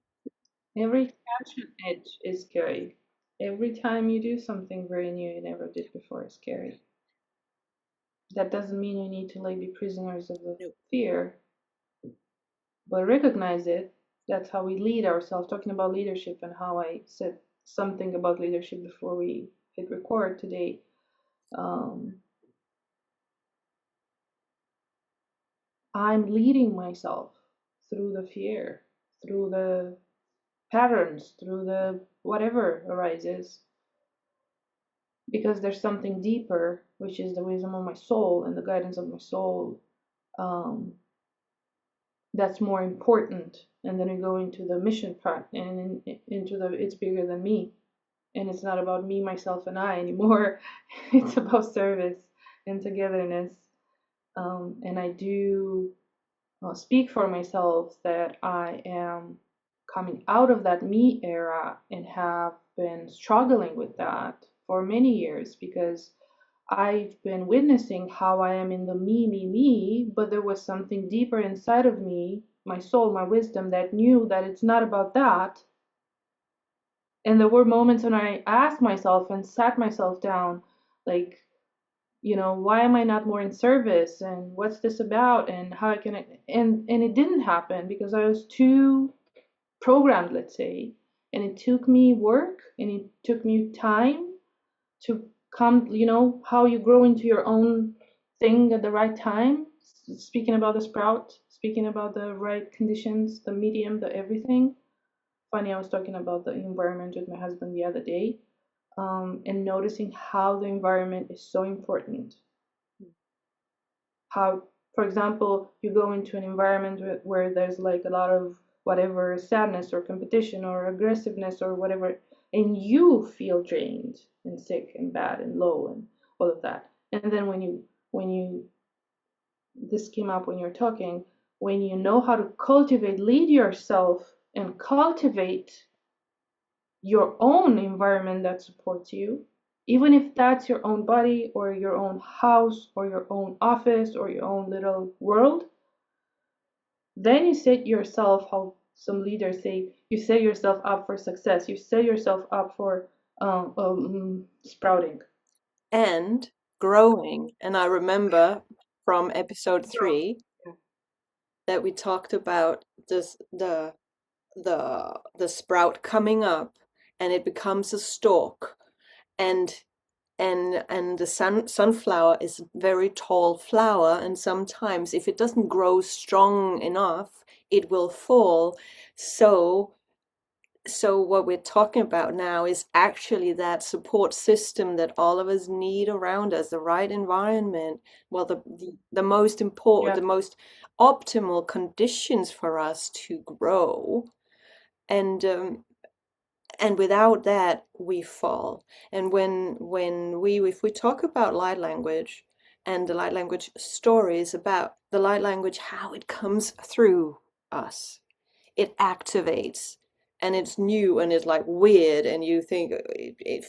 Every tension edge is scary. Every time you do something very new you never did before is scary. That doesn't mean you need to like be prisoners of the fear, but recognize it. That's how we lead ourselves. Talking about leadership and how I said something about leadership before we hit record today. I'm leading myself through the fear, through the patterns, through the whatever arises, because there's something deeper, which is the wisdom of my soul and the guidance of my soul, that's more important. And then I go into the mission part and into the it's bigger than me, and it's not about me, myself, and I anymore. It's about service and togetherness. And I do speak for myself that I am coming out of that me era and have been struggling with that for many years, because I've been witnessing how I am in the me, but there was something deeper inside of me, my soul, my wisdom, that knew that it's not about that. And there were moments when I asked myself and sat myself down, like, why am I not more in service? And what's this about? And how can I? And it didn't happen because I was too programmed, let's say. And it took me work and it took me time to come, how you grow into your own thing at the right time. Speaking about the sprout, speaking about the right conditions, the medium, the everything. Funny, I was talking about the environment with my husband the other day, and noticing how the environment is so important. How, for example, you go into an environment where there's like a lot of whatever sadness or competition or aggressiveness or whatever, and you feel drained and sick and bad and low and all of that. And then when you this came up when you're talking, when you know how to lead yourself and cultivate your own environment that supports you, even if that's your own body or your own house or your own office or your own little world, then you set yourself, how some leaders say, you set yourself up for success. You set yourself up for sprouting and growing. And I remember from episode 3 that we talked about this the sprout coming up, and it becomes a stalk, and the sunflower is a very tall flower, and sometimes if it doesn't grow strong enough, it will fall. So what we're talking about now is actually that support system that all of us need around us, the right environment, well, the most important, the most optimal conditions for us to grow. And without that, we fall. And if we talk about light language and the light language stories about the light language, how it comes through us, it activates, and it's new and it's like weird, and you think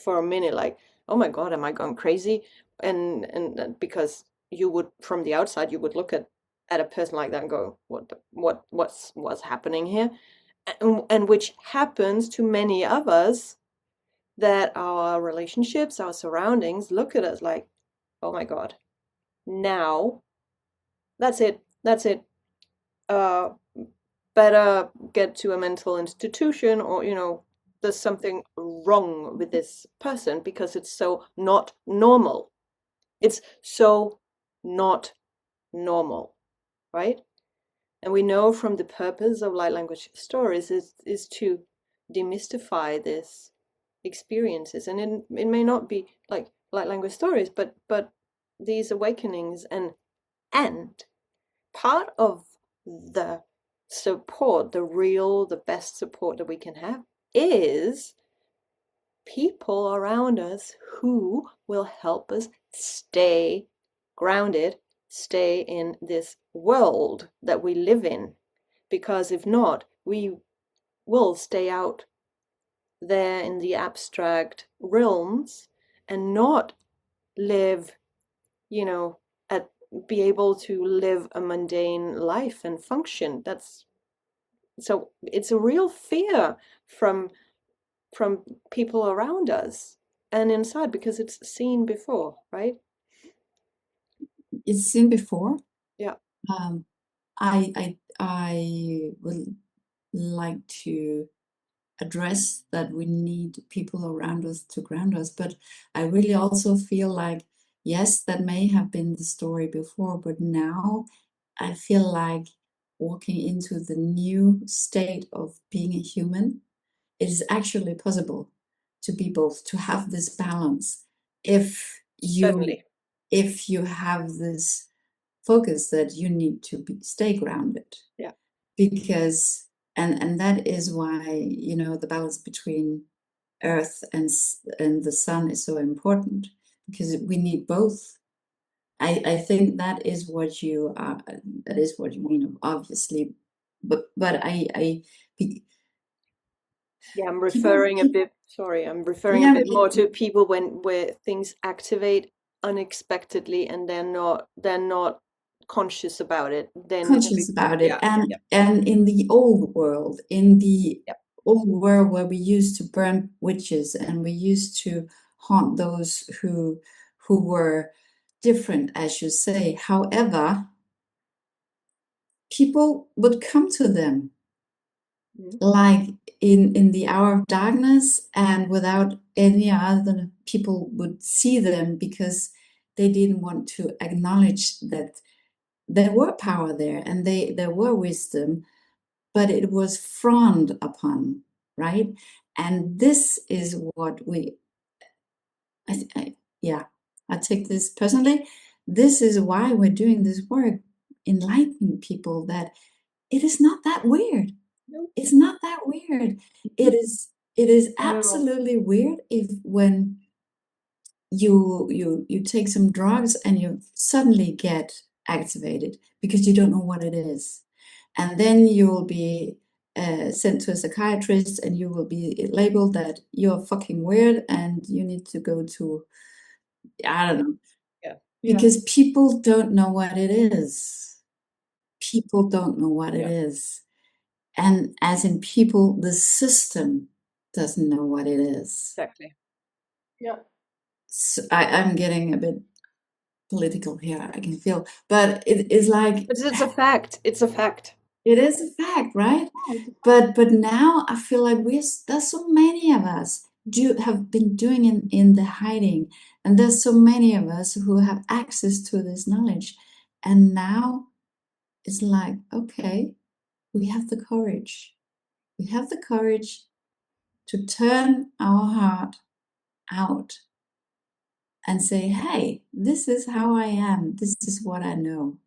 for a minute like, oh my God, am I going crazy? And because you would, from the outside, you would look at a person like that and go, what's happening here? And which happens to many of us, that our relationships, our surroundings look at us like, oh my God, now that's it. Better get to a mental institution, or there's something wrong with this person because it's so not normal. It's so not normal, right? And we know from the purpose of light language stories is to demystify this experiences, and it may not be like light language stories, but these awakenings, and part of the support, the best support that we can have, is people around us who will help us stay grounded, stay in this world that we live in. Because if not, we will stay out there in the abstract realms and not live, be able to live a mundane life and function. So it's a real fear from people around us and inside, because it's seen before, right? It's seen before. Yeah. I would like to address that we need people around us to ground us, but I really also feel like, yes, that may have been the story before, but now I feel like walking into the new state of being a human. It is actually possible to be both, to have this balance if Certainly. you have this focus that you need to stay grounded. Yeah. Because and that is why, you know, the balance between earth and the sun is so important, because we need both. I think that is what you are, that is what you mean, obviously, but Yeah, I'm people, referring a bit, sorry, I'm referring a yeah, bit more to people where things activate unexpectedly and they're not conscious about it. Then conscious about it. yeah, And in the old world, in the yeah. old world where we used to burn witches and we used to haunt those who were different, as you say. However, people would come to them Mhm. like in the hour of darkness, and without any other people would see them, because they didn't want to acknowledge that there were power there and there were wisdom, but it was frowned upon, right? And this is what I take this personally. This is why we're doing this work, enlightening people that it is not that weird. Nope. It's not that weird. It is Not at all. absolutely weird if when you take some drugs and you suddenly get activated because you don't know what it is. And then you will be sent to a psychiatrist and you will be labeled that you're fucking weird and you need to go to, I don't know. Yeah. Because people don't know what it is. People don't know what it Yeah. is. And as in people, the system doesn't know what it is. Exactly. Yeah. So I'm getting a bit political here, I can feel, but it is like, But it's a fact. It's a fact. it is a fact, right? But now I feel like there's so many of us have been doing in the hiding, and there's so many of us who have access to this knowledge, and now it's like, okay, we have the courage. We have the courage to turn our heart out and say, hey, this is how I am. This is what I know.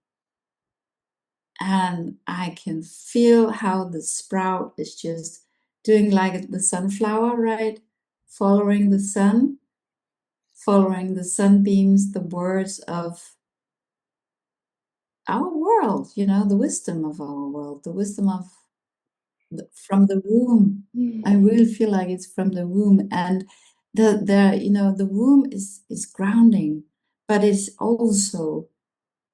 And I can feel how the sprout is just doing like the sunflower, right? Following the sun, following the sunbeams, the words of our world, you know, the wisdom of our world, the wisdom of from the womb. I really feel like it's from the womb, and the womb is grounding, but it's also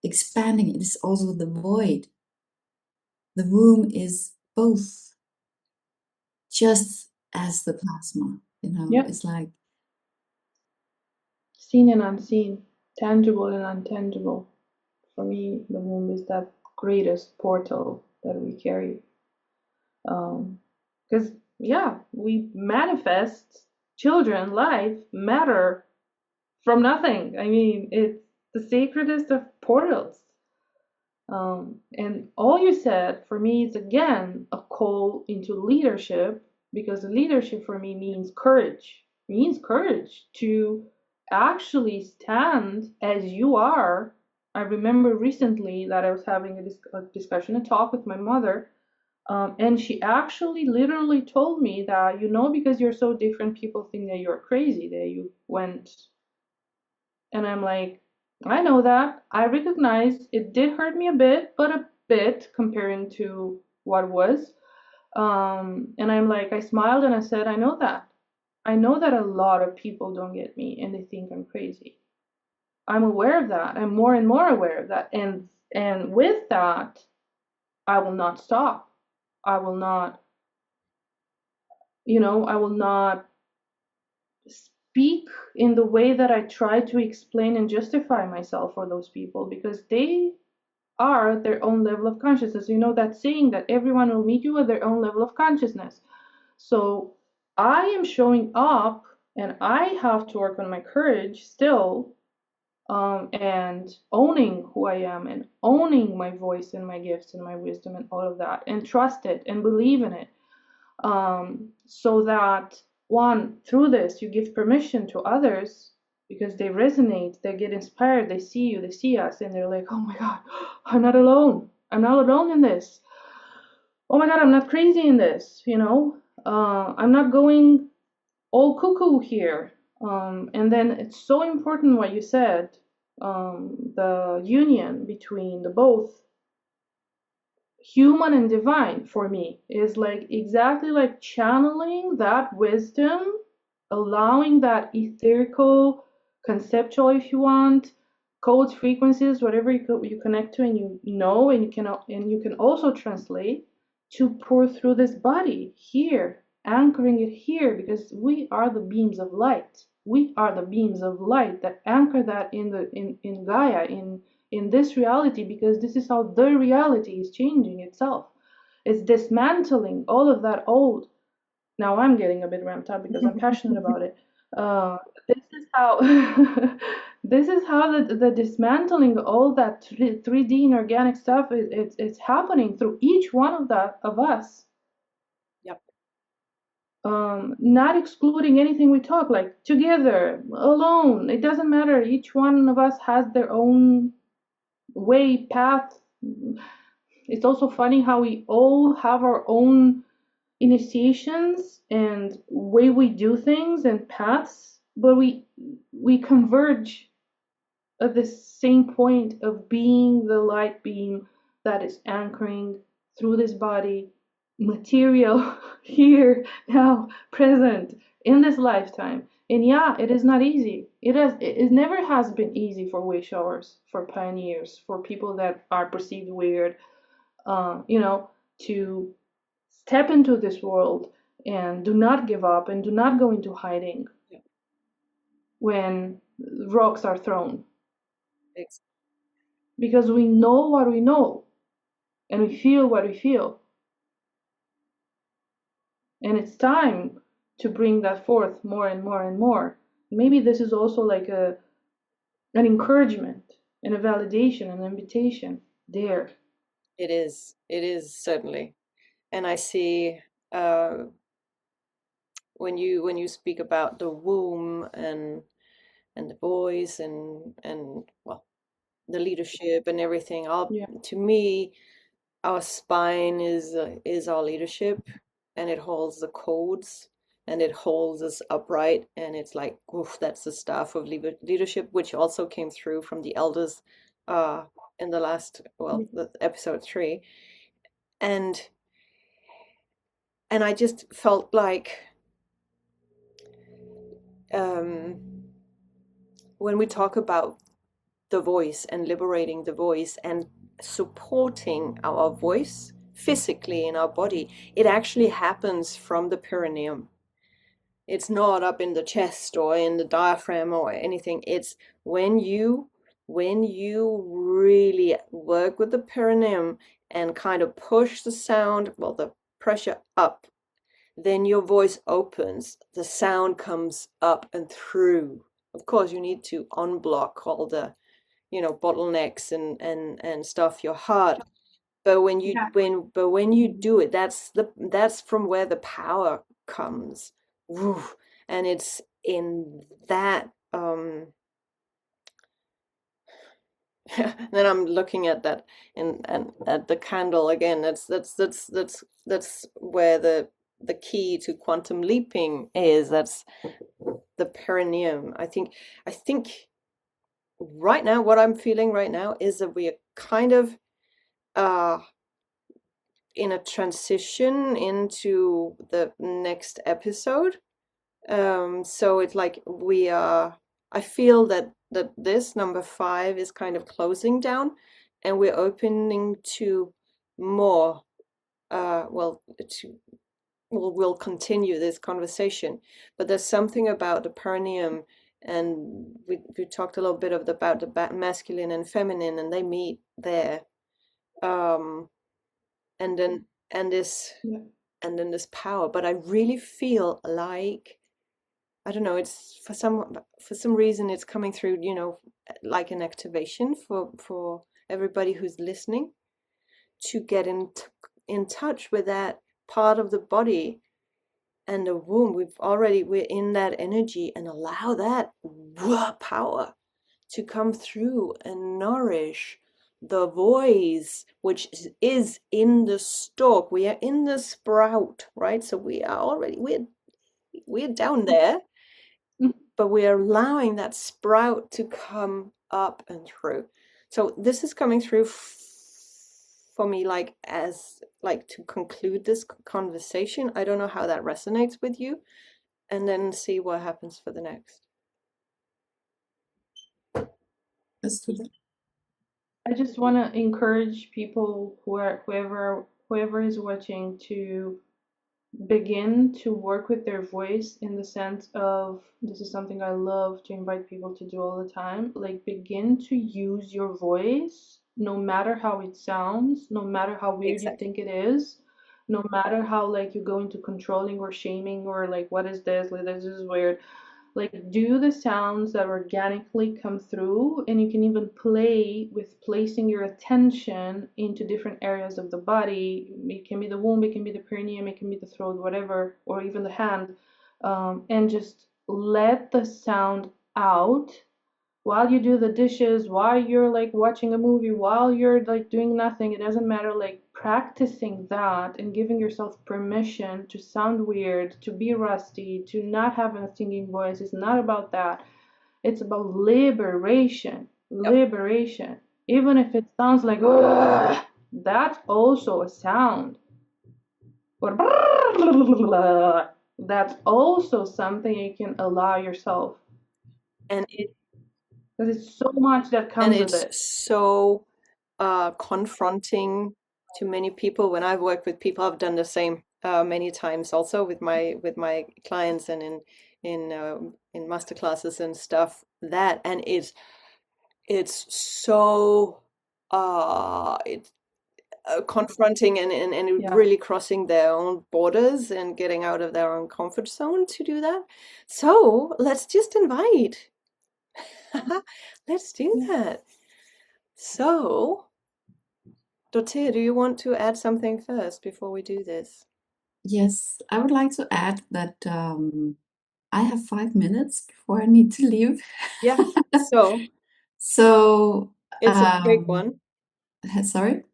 expanding. It is also the void. The womb is both, just as the plasma. Yep. It's like Seen and unseen, tangible and untangible. For me, the womb is that greatest portal that we carry. Because we manifest children, life, matter from nothing. I mean, it's the sacredest of portals. And all you said for me is again a call into leadership, because leadership for me means courage. Means courage to actually stand as you are. I remember recently that I was having a discussion, a talk with my mother, and she actually literally told me that, because you're so different, people think that you're crazy, that you went. And I'm like, I know that. I recognize it did hurt me a bit, but a bit comparing to what was. And I'm like, I smiled and I said, I know that. I know that a lot of people don't get me and they think I'm crazy. I'm aware of that. I'm more and more aware of that. And with that, I will not stop. I will not, I will not speak in the way that I try to explain and justify myself for those people, because they are their own level of consciousness. You know that saying that everyone will meet you at their own level of consciousness. So I am showing up and I have to work on my courage still and owning who I am and owning my voice and my gifts and my wisdom and all of that, and trust it and believe in it. So that one, through this, you give permission to others because they resonate, they get inspired, they see you, they see us, and they're like, oh my God, I'm not alone. I'm not alone in this. Oh my God, I'm not crazy in this, you know? I'm not going all cuckoo here. And then it's so important what you said, the union between the both human and divine for me is like exactly like channeling that wisdom, allowing that etherical, conceptual, if you want, codes, frequencies, whatever you connect to, and you know, and you can also translate to pour through this body here, anchoring it here, because we are the beams of light. We are the beams of light that anchor that in Gaia, in this reality, because this is how the reality is changing itself. It's dismantling all of that old. Now I'm getting a bit ramped up because I'm passionate about it. This is how this is how the dismantling all that 3D inorganic stuff it's happening through each one of us. Yep. Not excluding anything we talk, like together, alone, it doesn't matter. Each one of us has their own way, path. It's also funny how we all have our own initiations and way we do things and paths, but we converge at the same point of being the light beam that is anchoring through this body, material, here, now, present, in this lifetime. And yeah, it is not easy. It never has been easy for way showers, for pioneers, for people that are perceived weird, to step into this world and do not give up and do not go into hiding when rocks are thrown. Because we know what we know and we feel what we feel. And it's time to bring that forth more and more and more. Maybe this is also like an encouragement and a validation, an invitation there. It is certainly. And I see when you speak about the womb and the voice and well, the leadership and everything, to me, our spine is our leadership, and it holds the codes, and it holds us upright, and it's like, oof, that's the staff of leadership, which also came through from the elders in the last, well, the episode 3. And I just felt like when we talk about the voice and liberating the voice and supporting our voice physically in our body, it actually happens from the perineum. It's not up in the chest or in the diaphragm or anything. It's when you really work with the perineum and kind of push the sound, well, the pressure up, then your voice opens, the sound comes up and through. Of course, you need to unblock all the, bottlenecks and stuff, your heart. But when you do it, that's from where the power comes. Woo. And it's in that then I'm looking at that and at the candle again. That's where the key to quantum leaping is. That's the perineum. I think right now, what I'm feeling right now is that we are kind of in a transition into the next episode. So it's like I feel that this number 5 is kind of closing down, and we're opening to more. We'll continue this conversation, but there's something about the perineum, and we talked a little bit about the masculine and feminine, and they meet there, and then this power. But I really feel like I don't know, it's for some reason it's coming through, like an activation for everybody who's listening to get in touch with that part of the body and the womb. We're in that energy, and allow that power to come through and nourish the voice, which is in the stalk. We are in the sprout, right? So we are already, we're down there, but we are allowing that sprout to come up and through. So this is coming through for me, like to conclude this conversation. I don't know how that resonates with you, and then see what happens for the next. Let's do that. I just want to encourage people whoever is watching to begin to work with their voice, in the sense of, this is something I love to invite people to do all the time, like begin to use your voice, no matter how it sounds, no matter how weird you think it is, no matter how like you go into controlling or shaming or like, what is this, like this is weird. Like, do the sounds that organically come through, and you can even play with placing your attention into different areas of the body. It can be the womb, it can be the perineum, it can be the throat, whatever, or even the hand, and just let the sound out while you do the dishes, while you're like watching a movie, while you're like doing nothing. It doesn't matter, like practicing that and giving yourself permission to sound weird, to be rusty, to not have a singing voice. It's not about that. It's about liberation. Liberation. Even if it sounds like, that's also a sound. Or that's also something you can allow yourself. And because it's so much that comes with it. It's so confronting to many people. When I've worked with people, I've done the same many times also with my clients and in masterclasses and stuff. It's so confronting and really crossing their own borders and getting out of their own comfort zone to do that. So let's just invite. Let's do that. So, Dorothea, do you want to add something first before we do this? Yes, I would like to add that I have 5 minutes before I need to leave. Yeah, so it's a quick one. Sorry?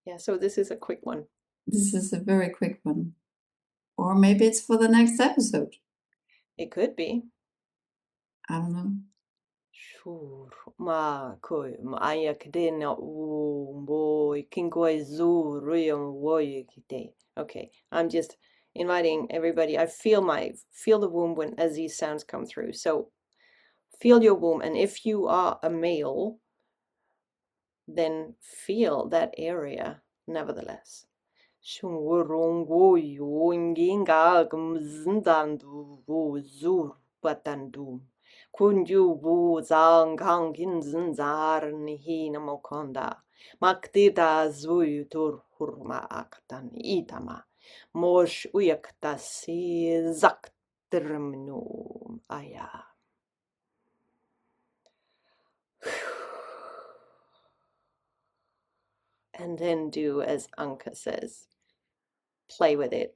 Yeah, so this is a quick one. This is a very quick one. Or maybe it's for the next episode. It could be. I don't know. Okay, I'm just inviting everybody. I feel the womb as these sounds come through. So feel your womb, and if you are a male, then feel that area nevertheless. Kunju zang kang kinzen zar nihi namokonda maktida zuitur hurma aktan itama mosh uyaktasi zaktermnu aya. And then do as Anka says, play with it.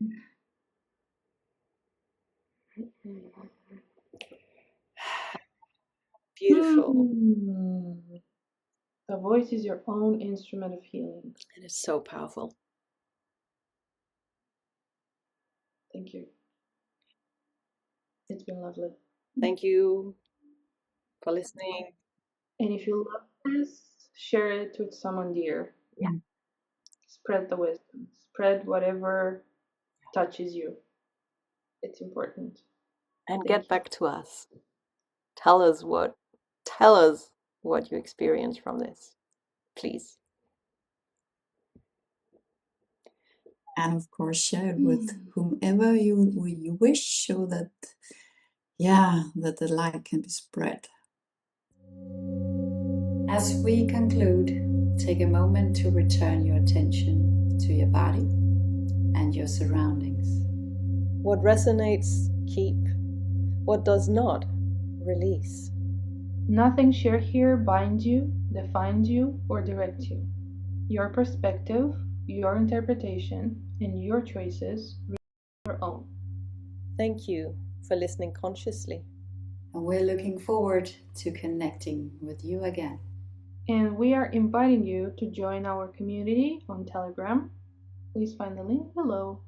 Beautiful. The voice is your own instrument of healing. It is so powerful. Thank you. It's been lovely. Thank you for listening. And if you love this, share it with someone dear. Yeah. Spread the wisdom. Spread whatever touches you. It's important. And get back to us. Tell us what you experienced from this, please. And of course, share it with whomever you wish, so that that the light can be spread. As we conclude, take a moment to return your attention to your body and your surroundings. What resonates, keep. What does not, release. Nothing shared here binds you, defines you, or directs you. Your perspective, your interpretation, and your choices are your own. Thank you for listening consciously. And we're looking forward to connecting with you again. And we are inviting you to join our community on Telegram. Please find the link below.